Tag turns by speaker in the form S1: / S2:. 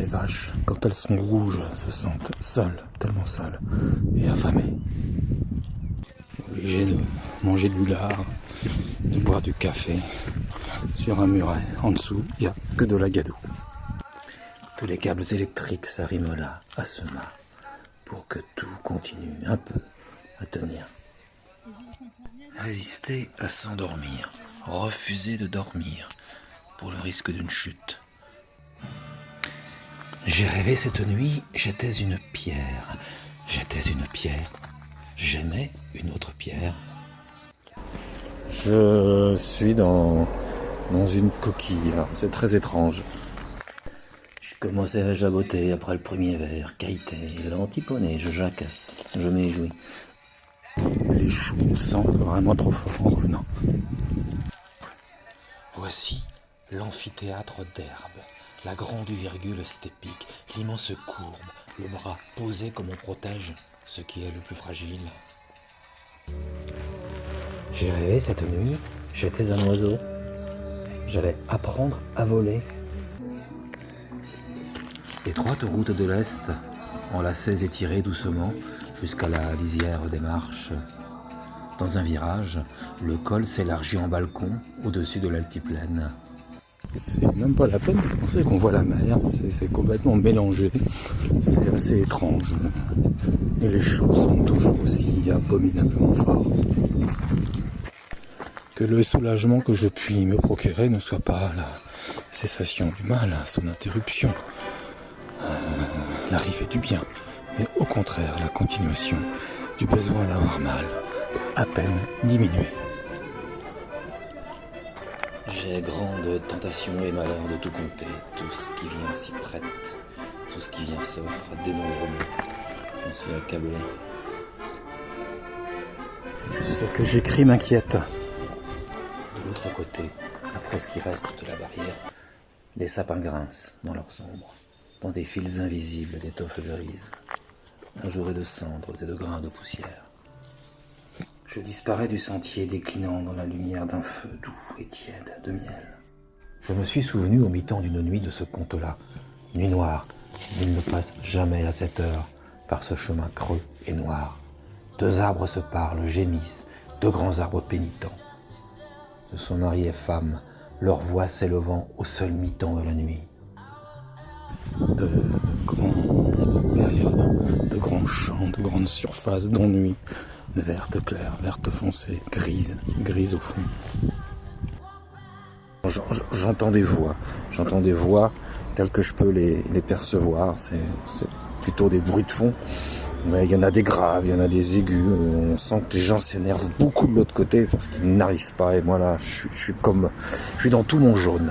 S1: Les vaches, quand elles sont rouges, se sentent seules, tellement seules et affamées. Obligées de manger du lard, de boire du café sur un muret. En dessous, il n'y a que de la gadoue. Tous les câbles électriques s'arriment là, à ce mât, pour que tout continue un peu à tenir. Résister à s'endormir, refuser de dormir, pour le risque d'une chute. J'ai rêvé cette nuit, j'étais une pierre. J'étais une pierre. J'aimais une autre pierre. Je suis dans une coquille, là. C'est très étrange. Je commençais à jaboter après le premier verre, cailleté, l'antiponné, je jacasse, je m'éjouis. Les choux sentent vraiment trop fort en revenant. Voici l'amphithéâtre d'herbe, la grande virgule stépique, l'immense courbe, le bras posé comme on protège ce qui est le plus fragile. J'ai rêvé cette nuit, j'étais un oiseau. J'allais apprendre à voler. Étroite route de l'Est, enlacée et tirée doucement jusqu'à la lisière des marches. Dans un virage, le col s'élargit en balcon au-dessus de l'altiplène. C'est même pas la peine de penser qu'on voit la mer, c'est complètement mélangé, c'est assez étrange. Et les choux sont toujours aussi abominablement forts. Que le soulagement que je puis me procurer ne soit pas la cessation du mal, son interruption, l'arrivée du bien, mais au contraire la continuation du besoin d'avoir mal, à peine diminué. J'ai grande tentation et malheur de tout compter, tout ce qui vient s'y prête, tout ce qui vient s'offre dénombrement, j'en suis accablé. Ce que j'écris m'inquiète. De l'autre côté, après ce qui reste de la barrière, les sapins grincent dans leurs ombres, dans des fils invisibles d'étoffes grises, ajourés de cendres et de grains de poussière. Je disparais du sentier déclinant dans la lumière d'un feu doux et tiède de miel. Je me suis souvenu au mi-temps d'une nuit de ce conte-là. Nuit noire, il ne passe jamais à cette heure par ce chemin creux et noir. Deux arbres se parlent, gémissent, deux grands arbres pénitents. Ce sont mari et femme, leur voix s'élevant au seul mi-temps de la nuit. De grandes périodes, de grands champs, de grandes surfaces d'ennui, verte claire, verte foncée, grise au fond. J'entends des voix telles que je peux les percevoir, c'est plutôt des bruits de fond, mais il y en a des graves, il y en a des aigus, on sent que les gens s'énervent beaucoup de l'autre côté parce qu'ils n'arrivent pas, et moi là, je suis dans tout mon jaune.